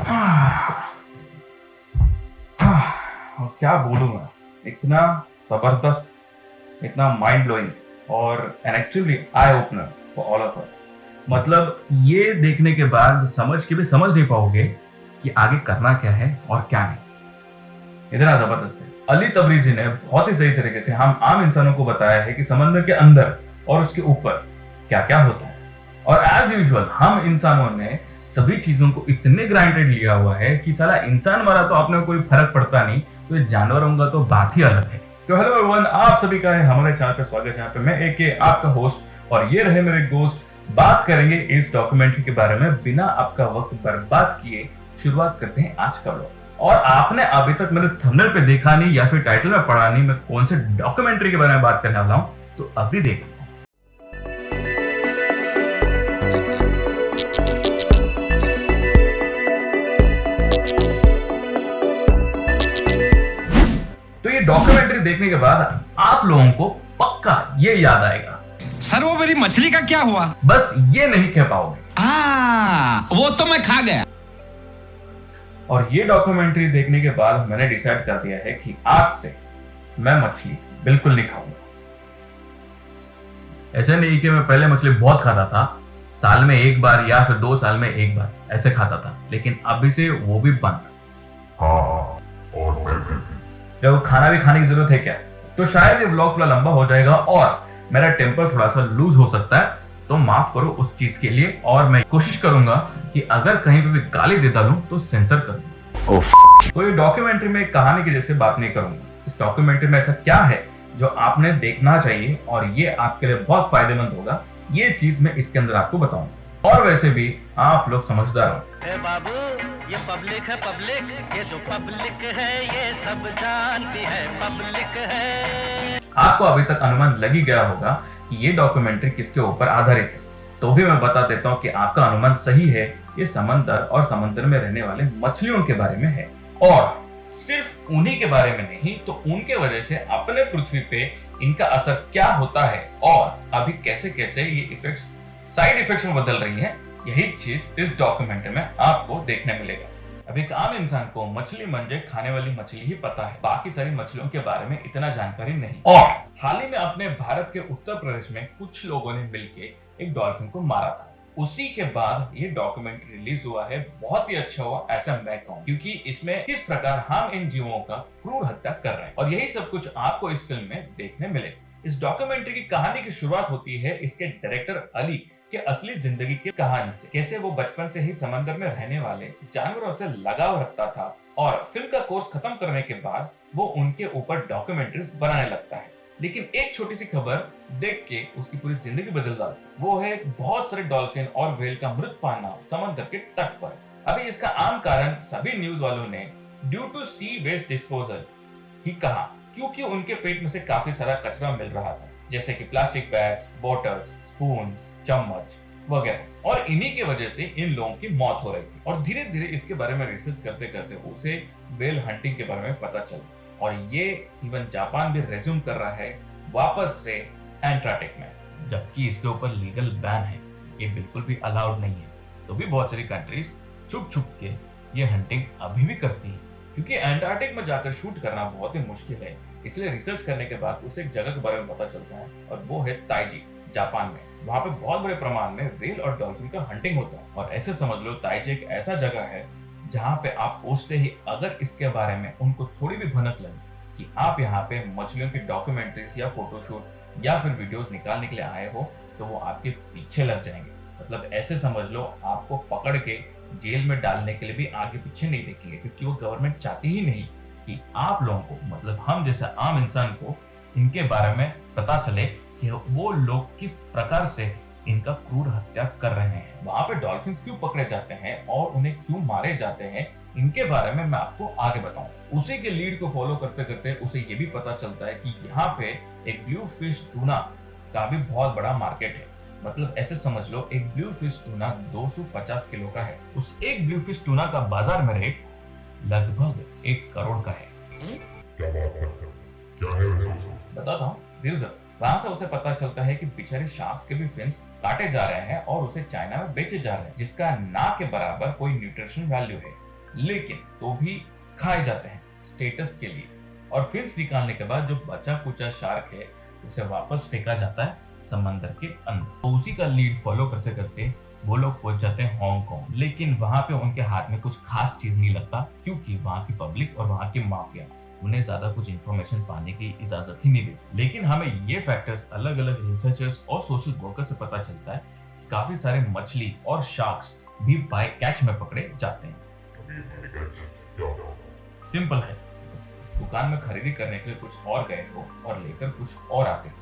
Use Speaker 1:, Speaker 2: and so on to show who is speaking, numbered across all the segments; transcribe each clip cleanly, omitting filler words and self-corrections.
Speaker 1: और क्या बोलूँ मैं, इतना जबरदस्त, इतना माइंड ब्लोइंग और an extremely eye opener for all of us. मतलब ये देखने के बाद समझ के भी समझ नहीं पाओगे कि आगे करना क्या है और क्या नहीं। इतना जबरदस्त है। अली तबरीजी ने बहुत ही सही तरीके से हम आम इंसानों को बताया है कि समंदर के अंदर और उसके ऊपर क्या क्या होता है। और एज यूजुअल हम इंसानों ने सभी चीजों को इतने ग्रांटेड लिया हुआ है कि साला इंसान वाला तो अपने कोई फर्क पड़ता नहीं, तो ये जानवरों का तो बात ही अलग है। तो हेलो एवरीवन, आप सभी का है हमारे चैनल पे स्वागत है। यहाँ पे मैं एक आपका होस्ट और ये रहे मेरे दोस्त। बात करेंगे इस डॉक्यूमेंट्री के बारे में बिना आपका वक्त बर्बाद किए। शुरुआत करते हैं आज का व्लॉग। और आपने अभी तक मेरे थंबनेल पे देखा नहीं या फिर टाइटल में पढ़ा नहीं मैं कौन से डॉक्यूमेंट्री के बारे में बात करने वाला हूँ, तो अभी देखो। तो ये डॉक्यूमेंट्री देखने के बाद आप लोगों को पक्का ये याद आएगा,
Speaker 2: सर वो मेरी मछली का क्या हुआ?
Speaker 1: बस ये नहीं कह पाओगे।
Speaker 2: वो तो मैं खा गया।
Speaker 1: और ये डॉक्यूमेंट्री देखने के बाद मैंने डिसाइड कर दिया है कि आज से मैं मछली बिल्कुल नहीं खाऊंगा। ऐसे नहीं कि मैं पहले मछली बहुत खाता था, साल में एक बार या फिर 2 साल में एक बार ऐसे खाता था, लेकिन अभी से वो भी बंद।
Speaker 3: और मैं भी।
Speaker 1: जब खाना भी खाने की जरूरत है क्या, तो शायद ये व्लॉग थोड़ा लंबा हो जाएगा और मेरा टेम्पर थोड़ा सा लूज हो सकता है, तो माफ करो उस चीज के लिए। और मैं कोशिश करूंगा कि अगर कहीं पे भी गाली दे डालूं तो सेंसर कर दूं। तो ये डॉक्यूमेंट्री में एक कहानी की जैसे बात नहीं करूंगा। इस डॉक्यूमेंट्री में ऐसा क्या है जो आपने देखना चाहिए और ये आपके लिए बहुत फायदेमंद होगा, ये चीज मैं इसके अंदर आपको बताऊंगा। और वैसे भी आप लोग समझदार हो।
Speaker 4: बाबू ये पब्लिक है, पब्लिक, ये जो पब्लिक है ये सब जानती है, पब्लिक है।
Speaker 1: आपको अभी तक अनुमान लग ही गया होगा कि ये डॉक्यूमेंट्री किसके ऊपर आधारित है, तो भी मैं बता देता हूँ कि आपका अनुमान सही है। ये समंदर और समंदर में रहने वाले मछलियों के बारे में है, और सिर्फ उन्हीं के बारे में नहीं, तो उनके वजह से अपने पृथ्वी पे इनका असर क्या होता है और अभी कैसे कैसे ये इफेक्ट्स साइड इफेक्ट्स में बदल रही है, यही चीज इस डॉक्यूमेंट्री में आपको देखने मिलेगा। अब एक आम इंसान को मछली मंजे खाने वाली मछली ही पता है, बाकी सारी मछलियों के बारे में इतना जानकारी नहीं। और हाल ही में अपने भारत के उत्तर प्रदेश में कुछ लोगों ने मिलकर एक डॉल्फिन को मारा था। उसी के बाद ये डॉक्यूमेंट्री रिलीज हुआ है। बहुत ही अच्छा हुआ ऐसा मैं कहूँ, क्योंकि इसमें किस प्रकार हम इन जीवों का क्रूर हत्या कर रहे हैं, और यही सब कुछ आपको इस फिल्म में देखने मिलेगा। इस डॉक्यूमेंट्री की कहानी की शुरुआत होती है इसके डायरेक्टर अली के असली जिंदगी की कहानी से। कैसे वो बचपन से ही समंदर में रहने वाले जानवरों से लगाव रखता था और फिल्म का कोर्स खत्म करने के बाद वो उनके ऊपर डॉक्यूमेंट्रीज बनाने लगता है। लेकिन एक छोटी सी खबर देख के उसकी पूरी जिंदगी बदल जाती है। वो है बहुत सारे डॉल्फिन और व्हेल का मृत पाना समंदर के तट पर। अभी इसका आम कारण सभी न्यूज वालों ने due to sea waste disposal ही कहा, क्योंकि उनके पेट में से काफी सारा कचरा मिल रहा था, जैसे कि प्लास्टिक बैग्स, बॉटल्स, स्पून्स, चम्मच वगैरह, और इन्हीं के वजह से इन लोगों की मौत हो रही थी। और धीरे धीरे इसके बारे में रिसर्च करते करते उसे व्हेल हंटिंग के बारे में पता चला, और ये इवन जापान भी रेज्यूम कर रहा है वापस से एंटार्क्टिक में, जबकि इसके ऊपर लीगल बैन है, ये बिल्कुल भी अलाउड नहीं है। तो भी बहुत सारी कंट्रीज छुप छुप के ये हंटिंग अभी भी करती है, क्योंकि एंटार्क्टिक में जाकर शूट करना बहुत ही मुश्किल है। इसलिए रिसर्च करने के बाद उसे एक जगह के बारे में पता चलता है, और वो है ताइजी, जापान में। वहाँ पे बहुत बड़े प्रमाण में व्हेल और डॉल्फिन का हंटिंग होता है। और ऐसे समझ लो ताइजी एक ऐसा जगह है जहाँ पे आप पहुंचते ही अगर इसके बारे में उनको थोड़ी भी भनक लगे कि आप यहाँ पे मछलियों की डॉक्यूमेंट्रीज या फोटोशूट या फिर वीडियोस निकालने के लिए आए हो, तो वो आपके पीछे लग जाएंगे। मतलब ऐसे समझ लो आपको पकड़ के जेल में डालने के लिए भी आगे पीछे नहीं देखेंगे, क्योंकि वो गवर्नमेंट चाहती ही नहीं कि आप लोगों को, मतलब हम जैसे आम इंसान को, इनके बारे में पता चले कि वो लोग किस प्रकार से इनका क्रूर हत्या कर रहे हैं। वहां पे डॉल्फिन्स क्यों पकड़े जाते हैं और उन्हें क्यों मारे जाते हैं, इनके बारे में मैं आपको आगे बताऊं। उसी के लीड को फॉलो करते करते उसे ये भी पता चलता है कि यहाँ पे एक ब्लू फिश टूना का भी बहुत बड़ा मार्केट है। मतलब ऐसे समझ लो एक ब्लू फिश टूना 250 किलो का है। उस एक ब्लू फिश टूना का बाजार में रेट लगभग 1 करोड़ का है।
Speaker 3: क्या बात करते हो? क्या है वैसे?
Speaker 1: बताता हूँ। वहां से उसे पता चलता है कि बेचारे शार्क्स के भी फिन्स काटे जा रहे हैं और उसे चाइना में बेचे जा रहे हैं, जिसका ना के बराबर कोई न्यूट्रिशन वैल्यू है। लेकिन तो भी खाए जाते हैं स्टेटस के लिए। और फिन्स निकालने के बाद जो बचा कुचा शार्क है उसे वापस फेंका जाता है समंदर के अंदर। तो उसी का लीड फॉलो करते करते वो लोग पहुंच जाते हैं हांगकांग, लेकिन वहां पे उनके हाथ में कुछ खास चीज नहीं लगता, क्योंकि वहां की पब्लिक और वहां की माफिया उन्हें ज्यादा कुछ इंफॉर्मेशन पाने की इजाजत ही नहीं देती। लेकिन हमें ये फैक्टर्स अलग अलग रिसर्चर्स और सोशल वर्कर से पता चलता है कि काफी सारे मछली और शार्क्स भी बाय कैच में पकड़े जाते हैं।
Speaker 3: अभी बाय कैच क्या होता है?
Speaker 1: सिंपल है, दुकान में खरीदी करने के लिए कुछ और गए हो और लेकर कुछ और आते हो,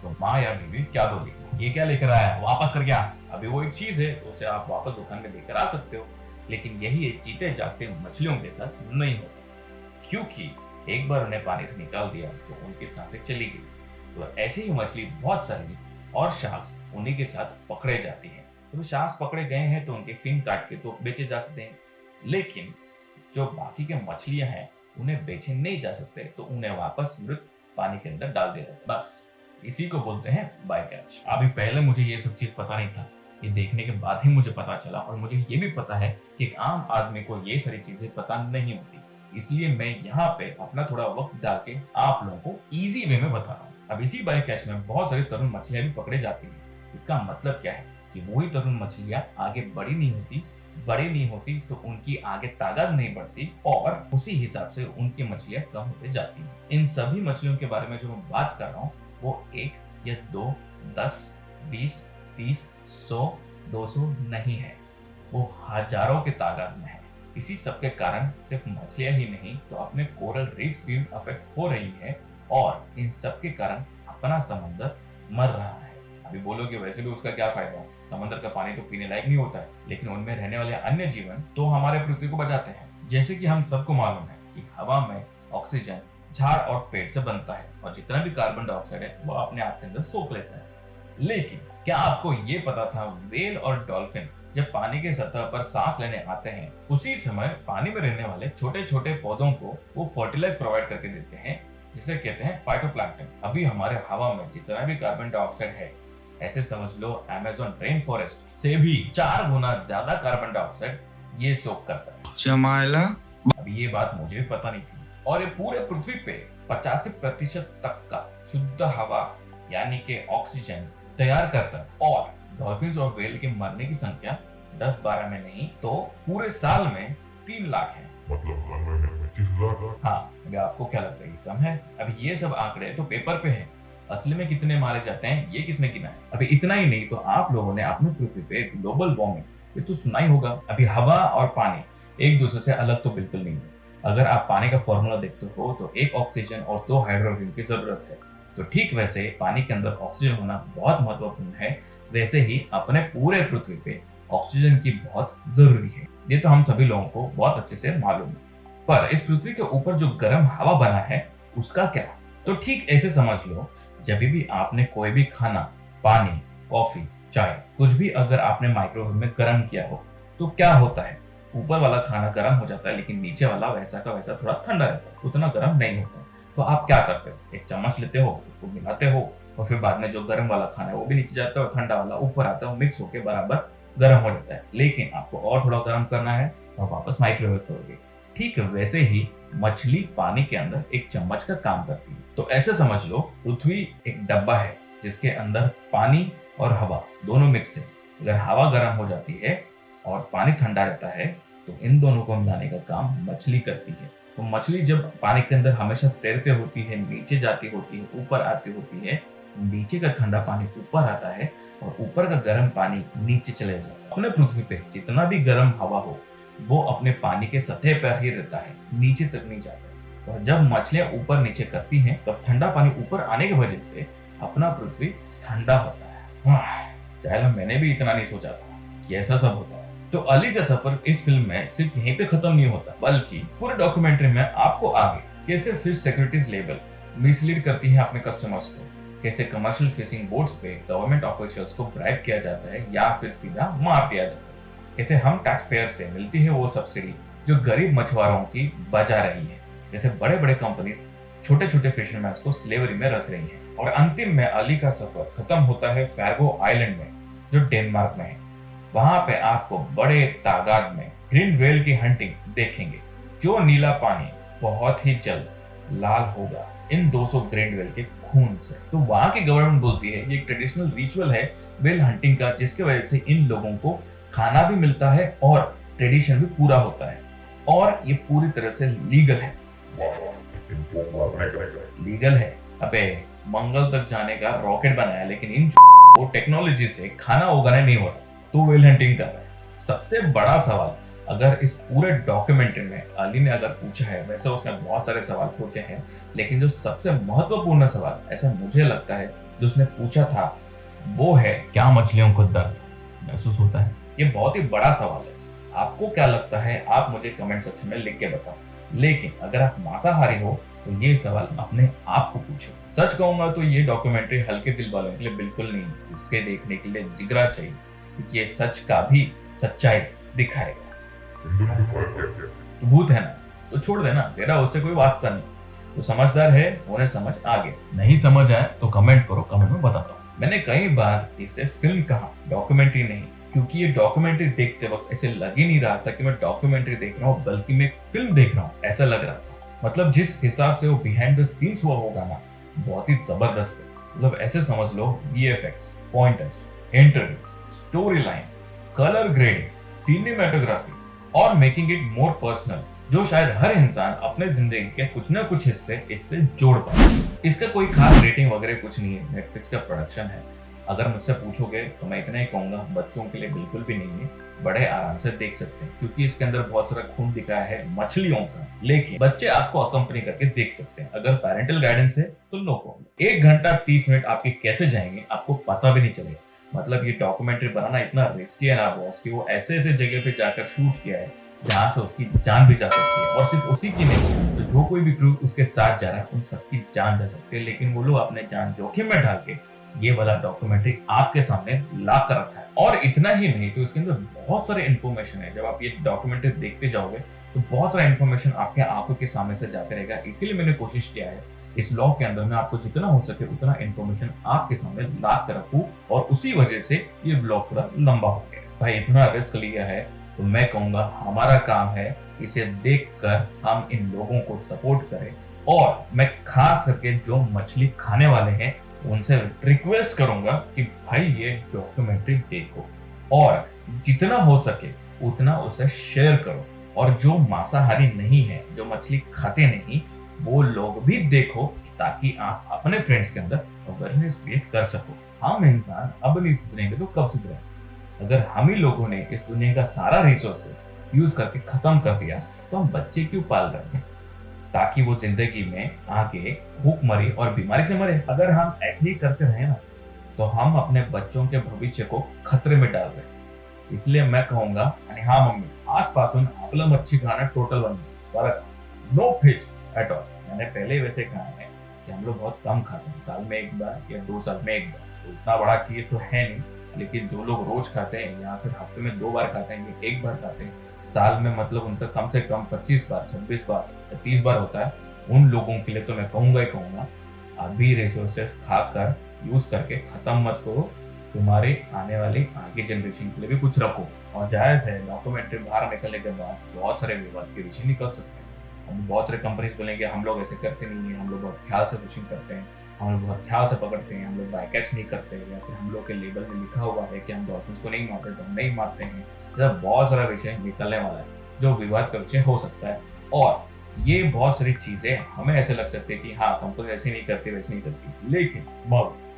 Speaker 1: तो माँ या बीवी क्या दोगी, ये क्या लेकर आया, वापस कर क्या? अभी वो एक चीज है तो उसे आप वापस दुकान में लेकर आ सकते हो, लेकिन यही एक जीते जागते मछलियों के साथ नहीं होता, क्योंकि एक बार उन्हें पानी से निकाल दिया तो उनकी सांसें चली गई। तो ऐसे ही मछली बहुत सारी और शार्क्स उन्हीं के साथ पकड़े जाती है। तो शार्क्स पकड़े गए हैं तो उनके फिन काट के तो बेचे जा सकते हैं, लेकिन जो बाकी के मछलियां हैं उन्हें बेचे नहीं जा सकते, तो उन्हें वापस मृत पानी के अंदर डाल दिया जाता है। बस इसी को बोलते हैं बाय कैच। अभी पहले मुझे ये सब चीज पता नहीं था, ये देखने के बाद ही मुझे पता चला, और मुझे ये भी पता है कि एक आम आदमी को ये सारी चीजें पता नहीं होती, इसलिए मैं यहाँ पे अपना थोड़ा वक्त डाल के आप लोगों को इजी वे में बता रहा हूँ। अब इसी बाय कैच में बहुत सारी तरुण मछलियां भी पकड़े जाती हैं। इसका मतलब क्या है कि वही तरुण मछलियां आगे बड़ी नहीं होती तो उनकी आगे ताकत नहीं बढ़ती, और उसी हिसाब से उनकी मछलियां कम होते जाती हैं। इन सभी मछलियों के बारे में जो मैं बात कर रहा हूँ वो 1 या 2, 10, 20, 30, 100, 200 नहीं है, वो हजारों की तादाद में है। इसी सब के कारण सिर्फ मछलियां ही नहीं तो अपने कोरल रीफ्स भी अफेक्ट हो रही है, और इन सब के कारण अपना समंदर मर रहा है। अभी बोलोगे वैसे भी उसका क्या फायदा, समंदर का पानी तो पीने लायक नहीं होता है, लेकिन उनमें रहने वाले अन्य जीवन तो हमारे पृथ्वी को बचाते हैं। जैसे कि हम सबको मालूम है कि हवा में ऑक्सीजन झाड़ और पेड़ से बनता है, और जितना भी कार्बन डाइऑक्साइड है वो अपने आप के अंदर सोख लेता है। लेकिन क्या आपको ये पता था, व्हेल और डॉल्फिन जब पानी के सतह पर सांस लेने आते हैं, उसी समय पानी में रहने वाले छोटे छोटे पौधों को वो फर्टिलाइज प्रोवाइड करके देते हैं, जिसे कहते हैं फाइटोप्लैंक्टन। अभी हमारे हवा में जितना भी कार्बन डाइऑक्साइड है, ऐसे समझ लो अमेज़न रेन फॉरेस्ट से भी 4 गुना ज्यादा कार्बन डाइऑक्साइड ये सोख करता है।
Speaker 2: जमाइला
Speaker 1: अभी ये बात मुझे भी पता नहीं थी, और ये पूरे पृथ्वी पे 85% तक का शुद्ध हवा यानी कि ऑक्सीजन तैयार करता है। और डॉल्फिन और व्हेल के मरने की संख्या 10-12 में नहीं तो पूरे साल में 3 लाख है।
Speaker 3: मतलब हर महीने 25,000।
Speaker 1: हाँ, अभी आपको क्या लगता है कि कम है? अभी ये सब आंकड़े तो पेपर पे हैं, असली में कितने मारे जाते हैं ये किसने गिना है? अभी इतना ही नहीं तो आप लोगों ने अपनी पृथ्वी पे ग्लोबल वार्मिंग ये तो सुना ही होगा। अभी हवा और पानी एक दूसरे से अलग तो बिल्कुल नहीं है। अगर आप पानी का फॉर्मूला देखते हो तो 1 ऑक्सीजन और 2 हाइड्रोजन की जरूरत है, तो ठीक वैसे पानी के अंदर ऑक्सीजन होना बहुत महत्वपूर्ण है, वैसे ही अपने पूरे पृथ्वी पे ऑक्सीजन की बहुत जरूरी है। ये तो हम सभी लोगों को बहुत अच्छे से मालूम है। पर इस पृथ्वी के ऊपर जो गर्म हवा बना है उसका क्या? तो ठीक ऐसे समझ लो, जब भी आपने कोई भी खाना, पानी, कॉफी, चाय कुछ भी अगर आपने माइक्रोवेव में गर्म किया हो तो क्या होता है, ऊपर वाला खाना गर्म हो जाता है, लेकिन नीचे वाला वैसा का वैसा थोड़ा ठंडा रहता है, उतना गर्म नहीं होता। तो आप क्या करते हो, एक चम्मच लेते हो, उसको मिलाते हो, और फिर बाद में जो गर्म वाला खाना है वो भी नीचे जाता है और ठंडा वाला ऊपर आता है, मिक्स होकर बराबर गर्म हो जाता है। लेकिन आपको और थोड़ा गर्म करना है तो वापस माइक्रोवेव करोगे। ठीक वैसे ही मछली पानी के अंदर एक चम्मच का काम करती है। तो ऐसे समझ लो, पृथ्वी एक डब्बा है जिसके अंदर पानी और हवा दोनों मिक्स है। अगर हवा गर्म हो जाती है और पानी ठंडा रहता है तो इन दोनों को मिलाने का काम मछली करती है। तो मछली जब पानी के अंदर हमेशा तैरते होती है, नीचे जाती होती है, ऊपर आती होती है, नीचे का ठंडा पानी ऊपर आता है और ऊपर का गर्म पानी नीचे चले जाता है। अपने पृथ्वी पे जितना भी गर्म हवा हो वो अपने पानी के सतह पर ही रहता है, नीचे तक नहीं जाता। और जब मछलियां ऊपर नीचे करती हैं तब ठंडा पानी ऊपर आने की वजह से अपना पृथ्वी ठंडा होता है। चाहे मैंने भी इतना नहीं सोचा था कि ऐसा सब होता है। तो अली का सफर इस फिल्म में सिर्फ यहीं पे खत्म नहीं होता, बल्कि पूरे डॉक्यूमेंट्री में आपको आगे कैसे फिश सिक्योरिटीज लेवल मिसलीड करती है अपने कस्टमर्स को, कैसे कमर्शियल फिशिंग बोट्स पे गवर्नमेंट ऑफिशियल्स को ब्राइब किया जाता है या फिर सीधा मार दिया जाता है, कैसे हम टैक्स पेयर से मिलती है वो सब्सिडी जो गरीब मछुआरों की बचा रही है, जैसे बड़े बड़े कंपनीज छोटे छोटे फिशरमैन को स्लेवरी में रख रही है। और अंतिम में अली का सफर खत्म होता है फैरगो आइलैंड में जो डेनमार्क में है। वहां पे आपको बड़े तादाद में ग्रीन व्हेल की हंटिंग देखेंगे। जो नीला पानी बहुत ही जल्द लाल होगा इन 200 ग्रीन व्हेल के खून से। तो वहां की गवर्नमेंट बोलती है ये एक ट्रेडिशनल रिचुअल है व्हेल हंटिंग का, जिसके वजह से इन लोगों को खाना भी मिलता है और ट्रेडिशन भी पूरा होता है, और ये पूरी तरह से लीगल है। लीगल है। अबे मंगल तक जाने का रॉकेट बनाया, लेकिन इन को टेक्नोलॉजी से खाना उगाना नहीं हो रहा, तो व्हेल हंटिंग कर रहा है। सबसे बड़ा सवाल अगर इस पूरे डॉक्यूमेंट्री में अली ने अगर पूछा है, वैसे उसने बहुत सारे सवाल पूछे हैं, लेकिन जो सबसे महत्वपूर्ण सवाल ऐसा मुझे लगता है जो उसने पूछा था वो है, क्या मछलियों को दर्द महसूस होता है? ये बहुत ही बड़ा सवाल है। आपको क्या लगता है आप मुझे कमेंट सेक्शन में लिख के बताओ। लेकिन अगर आप मांसाहारी हो तो ये सवाल अपने आप को पूछो। सच कहूंगा तो ये डॉक्यूमेंट्री हल्के दिल वालों के लिए बिल्कुल नहीं, इसके देखने के लिए जिगरा चाहिए, क्योंकि ये सच का भी सच्चाई दिखाएगा।
Speaker 3: इन दोनों में फर्क क्या है?
Speaker 1: तो भूत है ना, तो छोड़ देना, तेरा उससे कोई वास्ता नहीं। तो समझदार है, उन्हें समझ आ गया। नहीं समझ आए तो कमेंट करो, कमेंट में बताता हूँ। मैंने कई बार इसे फिल्म कहा, डॉक्यूमेंट्री नहीं, क्योंकि ये डॉक्यूमेंट्री देखते वक्त ऐसे लग ही नहीं रहा था कि मैं डॉक्यूमेंट्री देख रहा हूँ, बल्कि मैं एक फिल्म देख रहा हूँ ऐसा लग रहा था। मतलब जिस हिसाब से वो बिहाइंड द सीन्स हुआ होगा ना, बहुत ही जबरदस्त है। मतलब ऐसे समझ लो, VFX, pointers, interviews, story line, colour grading, cinematography और मेकिंग इट मोर पर्सनल, जो शायद हर इंसान अपने जिंदगी के कुछ ना कुछ हिस्से इससे जोड़ पाए। इसका कोई खास रेटिंग वगैरह कुछ नहीं है, नेटफ्लिक्स का प्रोडक्शन है। अगर मुझसे पूछोगे तो मैं इतना ही कहूंगा, बच्चों के लिए बिल्कुल भी नहीं है, बड़े आराम से देख सकते हैं, क्योंकि इसके अंदर बहुत सारा खून दिखाया है मछलियों का। लेकिन बच्चे आपको अकम्पनी करके देख सकते हैं, अगर पेरेंटल गाइडेंस है तो नो प्रॉब्लम। 1 घंटा 30 मिनट आपके कैसे जाएंगे आपको पता भी नहीं चलेगा। मतलब ये डॉक्यूमेंट्री बनाना इतना रिस्की है ना बॉस, कि वो ऐसे ऐसे जगह पे जाकर शूट किया है जहां से उसकी जान भी जा सकती है, और सिर्फ उसी की नहीं, तो जो कोई भी क्रू उसके साथ जा रहा है उन सबकी जान जा सकती है। लेकिन वो लोग अपने जान जोखिम में डाल के ये वाला डॉक्यूमेंट्री आपके सामने ला कर रखा है। और इतना ही नहीं, तो इसके अंदर बहुत सारे इन्फॉर्मेशन है। जब आप ये डॉक्यूमेंट्री देखते जाओगे तो बहुत सारा इन्फॉर्मेशन आपके आंखों के सामने से जाते रहेगा। इसीलिए मैंने कोशिश किया है इस व्लॉग के अंदर मैं आपको जितना हो सके उतना इन्फॉर्मेशन आपके सामने ला कर रखूं, और उसी वजह से ये व्लॉग थोड़ा लंबा हो गया। भाई इतना रिस्क लिया है तो मैं कहूंगा हमारा काम है इसे देखकर हम इन लोगों को सपोर्ट करें। और मैं खास करके जो मछली खाने वाले हैं उनसे रिक्वेस्ट करूंगा कि भाई ये डॉक्यूमेंट्री देखो, और जितना हो सके उतना उसे शेयर करो। और जो मांसाहारी नहीं है, जो मछली खाते नहीं, वो लोग भी देखो, ताकि आप अपने फ्रेंड्स के अंदर अवेयरनेस क्रिएट कर सको। हम इंसान अब नहीं सुधरेंगे तो कब सुधरेंगे? अगर हम ही लोगों ने इस दुनिया का सारा रिसोर्सेस यूज करके खत्म कर दिया तो हम बच्चे क्यों पाल रहे हैं, ताकि वो जिंदगी में आगे भूखमरी और बीमारी से मरे? अगर हम ऐसे ही करते रहे ना तो हम अपने बच्चों के भविष्य को खतरे में डाल रहे हैं। इसलिए मैं कहूंगा, हाँ मम्मी, आजपासून आपला मच्छी खाना टोटल बंद, फर्क नो फिश एट ऑल। मैंने पहले वैसे कहा है कि हम लोग बहुत कम खाते हैं, साल में 1 बार या 2 साल में 1 बार, तो इतना बड़ा चीज तो है नहीं। लेकिन जो लोग रोज खाते हैं या फिर हफ्ते में 2 बार खाते हैं या 1 बार खाते हैं, साल में मतलब उनका कम से कम 25 बार, 26 बार या 30 बार होता है, उन लोगों के लिए तो मैं कहूंगा ही कहूंगा, अभी रिसोर्सेस खाकर यूज करके खत्म मत करो, तुम्हारे आने वाली आगे जनरेशन के लिए भी कुछ रखो। और जायज है डॉक्यूमेंट्री बाहर निकलने के बाद बहुत सारे विवाद के विषय निकल सकते हैं। हम बहुत सारे कंपनीज बोलेंगे हम लोग ऐसे करते नहीं है, हम लोग बहुत ख्याल से फिशिंग करते हैं, हम लोग बहुत ख्याल से पकड़ते हैं, हम लोग बाय कैच नहीं करते, या फिर हम लोग के लेबल में लिखा हुआ है कि हम डॉल्फिन्स को नहीं मारते तो हम नहीं मारते हैं। ऐसा बहुत सारा विषय निकलने वाला है जो विवाद का विषय हो सकता है। और ये बहुत सारी चीजें हमें ऐसे लग सकते हैं कि हाँ कंपनी ऐसे नहीं करती वैसे नहीं करती, लेकिन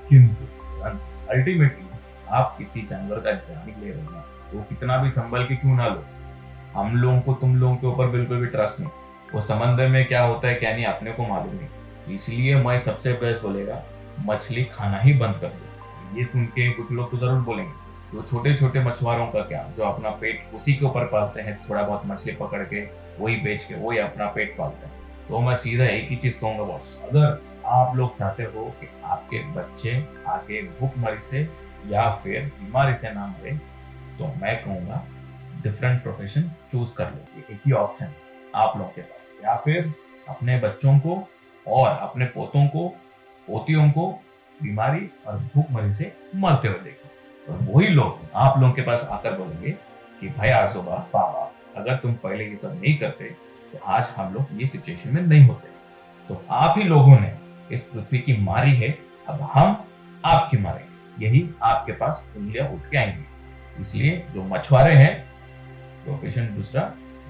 Speaker 1: किंतु अल्टीमेटली आप किसी जानवर का जान ले रहे हैं तो कितना भी संभल के क्यों ना लो, हम लोगों को तुम लोगों के ऊपर बिल्कुल भी ट्रस्ट नहीं। वो समंदर में क्या होता है क्या नहीं अपने को मालूम नहीं। इसलिए मैं सबसे बेस्ट बोलेगा मछली खाना ही बंद कर दो। ये सुन के कुछ लोग तो जरूर बोलेंगे तो छोटे छोटे मछुआरों का क्या, जो अपना पेट उसी के ऊपर पालते हैं, थोड़ा बहुत मछली पकड़ के वही बेच के वही अपना पेट पालते हैं। तो मैं सीधा एक ही चीज कहूंगा बॉस, अगर आप लोग चाहते हो कि आपके बच्चे आगे भूखमरी से या फिर बीमारी से ना मरे, तो मैं कहूंगा डिफरेंट प्रोफेशन चूज कर लो। ये एक ही ऑप्शन है आप लोगों के पास, या फिर अपने बच्चों को और अपने पोतों को पोतियों को बीमारी और भूखमरी से मरते हुए देखो। और वही लोग आप लोगों के पास आकर बोलेंगे कि भाई आजोबा बाबा, अगर तुम पहले ये सब नहीं करते तो आज हम लोग ये सिचुएशन में नहीं होते। तो आप ही लोगों ने इस पृथ्वी की मारी है, अब हम आपकी मारेंगे। यही आपके पास उंगलियां उठ के आएंगी। इसलिए जो मछुआरे हैं प्रोफेशन दूसरा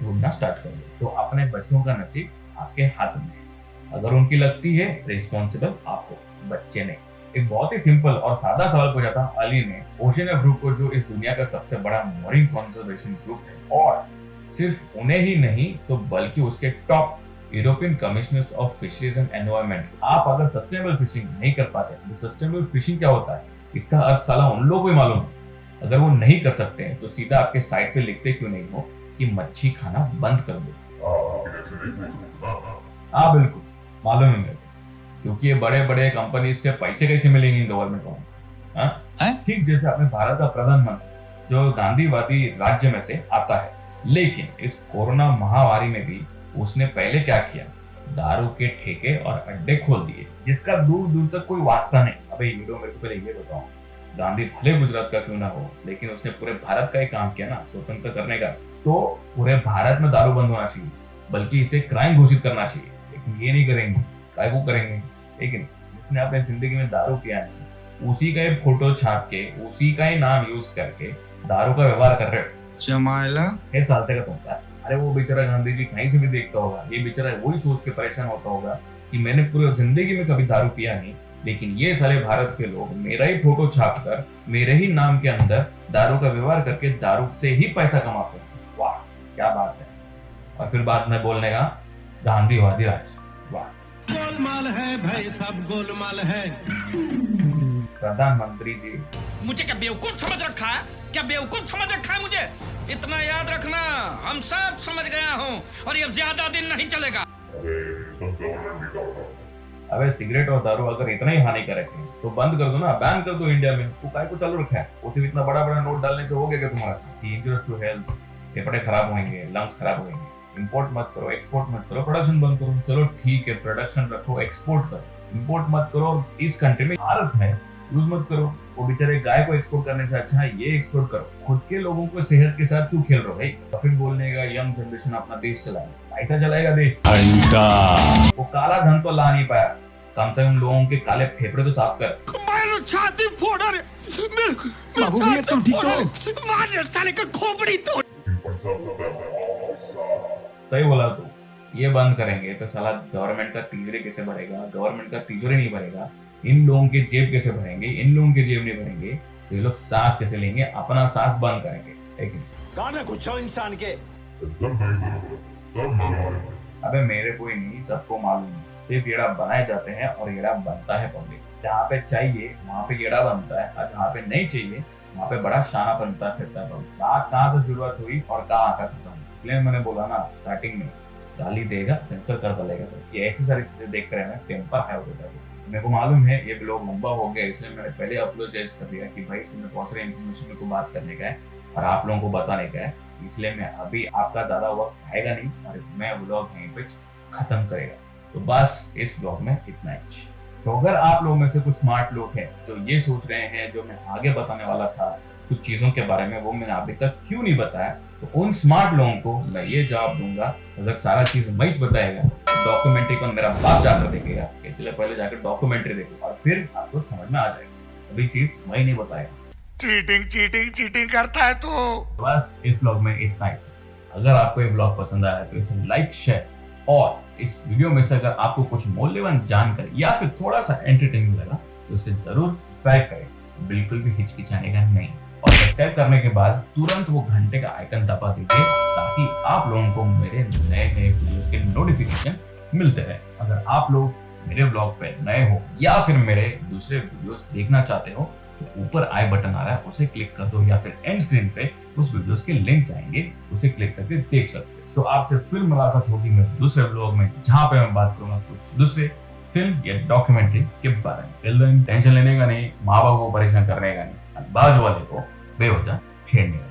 Speaker 1: ढूंढना स्टार्ट कर दो। तो अपने बच्चों का नसीब आपके हाथ में है। अगर उनकी लगती है रिस्पॉन्सिबल आप हो, बच्चे नहीं। एक बहुत ही सिंपल और सादा सवाल पूछा था अली ने ओशियन ग्रुप को, जो इस दुनिया का सबसे बड़ा मरीन कंजर्वेशन ग्रुप है, और सिर्फ उन्हें ही नहीं तो बल्कि उसके top European commissioners of fisheries and environment. आप अगर सस्टेनेबल फिशिंग नहीं कर पाते, सस्टेनेबल फिशिंग क्या होता है इसका अर्थ साला उन लोगों को ही मालूम है। अगर वो नहीं कर सकते हैं तो सीधा आपके साइट पे लिखते क्यों नहीं हो कि मच्छी खाना बंद कर दो। हाँ बिल्कुल मालूम है मेरे को, क्योंकि ये बड़े बड़े कंपनी से पैसे कैसे मिलेंगे गवर्नमेंट को। ठीक जैसे अपने भारत का प्रधानमंत्री जो गांधीवादी राज्य में से आता है, लेकिन इस कोरोना महामारी में भी उसने पहले क्या किया, दारू के ठेके और अड्डे खोल दिए, जिसका दूर दूर तक कोई वास्ता नहीं। अबे ये मेरे को पहले ये बताओ, गांधी भले गुजरात का क्यों ना हो, लेकिन उसने पूरे भारत का ही काम किया ना स्वतंत्र करने का। तो पूरे भारत में दारू बंद होना चाहिए, बल्कि इसे क्राइम घोषित करना चाहिए, लेकिन ये नहीं करेंगे। काय को करेंगे? लेकिन जिसने अपने जिंदगी में दारू पिया है उसी का ही फोटो छाप के, उसी का ही नाम यूज करके दारू का व्यवहार कर रहे हो।
Speaker 2: जमाइला
Speaker 1: ये सालते का तुमका। अरे वो बेचारा गांधी जी कहीं से भी देखता होगा, ये बेचारा वही सोच के परेशान होता होगा कि मैंने पूरी जिंदगी में कभी दारू पिया नहीं, लेकिन ये सारे भारत के लोग मेरा ही फोटो छाप कर मेरे ही नाम के अंदर दारू का व्यवहार करके दारू से ही पैसा कमाते हैं। वाह क्या बात है। और फिर बाद में बोलने का गांधीवादी राज। वाह
Speaker 5: गोलमाल है भाई, सब गोलमाल है।
Speaker 1: प्रधानमंत्री जी,
Speaker 2: मुझे क्या बेवकूफ समझ रखा है? क्या बेवकूफ समझ रखा है मुझे? इतना याद रखना, हम सब समझ गया हूँ, और ये ज्यादा दिन नहीं चलेगा।
Speaker 1: अबे सिगरेट और दारू अगर इतना ही हानिकारक है तो बंद कर दो ना, बैन कर दो इंडिया में। तो काय को चालू रखा है? वो सिर्फ इतना बड़ा बड़ा नोट डालने से हो गया क्या तुम्हारा? इंजूरियस टू हेल्थ, फेफड़े खराब होंगे, लंग्स खराब होंगे। इंपोर्ट मत करो, एक्सपोर्ट मत करो, प्रोडक्शन बंद करो। चलो ठीक है, प्रोडक्शन रखो, एक्सपोर्ट करो, इंपोर्ट मत करो। इस कंट्री में भारत है, यूज मत करो। वो बेचारे गाय को एक्सपोर्ट करने से अच्छा है ये एक्सपोर्ट करो। खुद के लोगों को सेहत के साथ क्यों खेल रहे हो भाई? तो फिर बोलने का यंग जनरेशन अपना देश चलाएगा, ऐसा चलाएगा देश? वो काला धन तो ला नहीं पाया, कम से कम लोगों के काले फेफड़े तो साफ कर।
Speaker 2: छाती फोड़ बाबू भैया तुम ठीक हो? मार साले का खोपड़ी तोड़।
Speaker 1: सही बोला तू। ये बंद करेंगे तो साला गवर्नमेंट का तिजोरी कैसे भरेगा? गवर्नमेंट का तिजोरी नहीं भरेगा, इन लोगों के जेब कैसे भरेंगे? इन लोगों के जेब नहीं भरेंगे तो ये लोग सांस कैसे लेंगे? अपना सांस बंद करेंगे। लेकिन
Speaker 5: गाना कुछ इंसान के
Speaker 1: अबे मेरे को ही नहीं, सबको मालूम है, सिर्फ येड़ा बनाए जाते हैं और येड़ा बनता है पब्लिक। जहाँ पे चाहिए वहाँ पे येड़ा बनता है, और जहाँ पे नहीं चाहिए वहाँ पे बड़ा शाना बनता फिरता है। बात कहाँ से शुरुआत हुई और कहाँ आकर खत्म? इसलिए मैंने बोला ना स्टार्टिंग में, गाली देगा सेंसर कर डालेगा। ये ऐसी सारी चीजें देख कर टेम्पर है हो जाता है। मेरे को मालूम है ये ब्लॉग लंबा हो गया, इसलिए मैंने पहले अपोलोजाइज कर दिया कि भाई इसमें बहुत सारी इन्फॉर्मेशन मेरे को बात करने का है और आप लोगों को बताने का है। इसलिए मैं अभी आपका ज्यादा वक्त आएगा नहीं और मैं ब्लॉग यहीं पे खत्म करेगा। तो बस इस ब्लॉग में इतना ही। तो अगर आप लोगों में से कुछ स्मार्ट लोग हैं जो ये सोच रहे हैं जो मैं आगे बताने वाला था कुछ चीजों के बारे में, वो मैंने अभी तक क्यों नहीं बताया, तो उन स्मार्ट लोगों को मैं ये जवाब दूंगा, अगर सारा चीज मैं बताएगा डॉक्यूमेंट्री को मेरा बाप जाकर देखेगा, इसलिए पहले जाकर डॉक्यूमेंट्री देखो और फिर आपको समझ में आ जाएगा। अभी चीज मैं नहीं बताएगा।
Speaker 2: चीटिंग करता है तू।
Speaker 1: बस इस ब्लॉग में इतना ही। अगर आपको ये ब्लॉग पसंद आया तो इसे लाइक, शेयर, और इस वीडियो में से अगर आपको कुछ मूल्यवान जानकारी या फिर थोड़ा सा एंटरटेनिंग लगा तो इसे जरूर सब्सक्राइब करें, बिल्कुल भी हिचकिचाने का नहीं। और सब्सक्राइब करने के बाद तुरंत वो घंटे का आइकन दबा दीजिए ताकि आप लोगों को मेरे नए नए वीडियोस के नोटिफिकेशन मिलते रहे। अगर आप लोग मेरे ब्लॉग पे नए हो या फिर मेरे दूसरे वीडियोस देखना चाहते हो तो ऊपर आई बटन आ रहा है, उसे क्लिक कर दो, या फिर एंड स्क्रीन पे उस वीडियोस के लिंक्स आएंगे, उसे क्लिक करके देख सकते हो। तो आपसे फिर मुलाकात होगी मेरे दूसरे ब्लॉग में, जहाँ पे मैं बात करूंगा कुछ दूसरे फिल्म या डॉक्यूमेंट्री के बारे में। टिल देन टेंशन लेने का नहीं, माँ बाप को परेशान करने का नहीं, बाजू वाले को बेवजह छेड़ने का।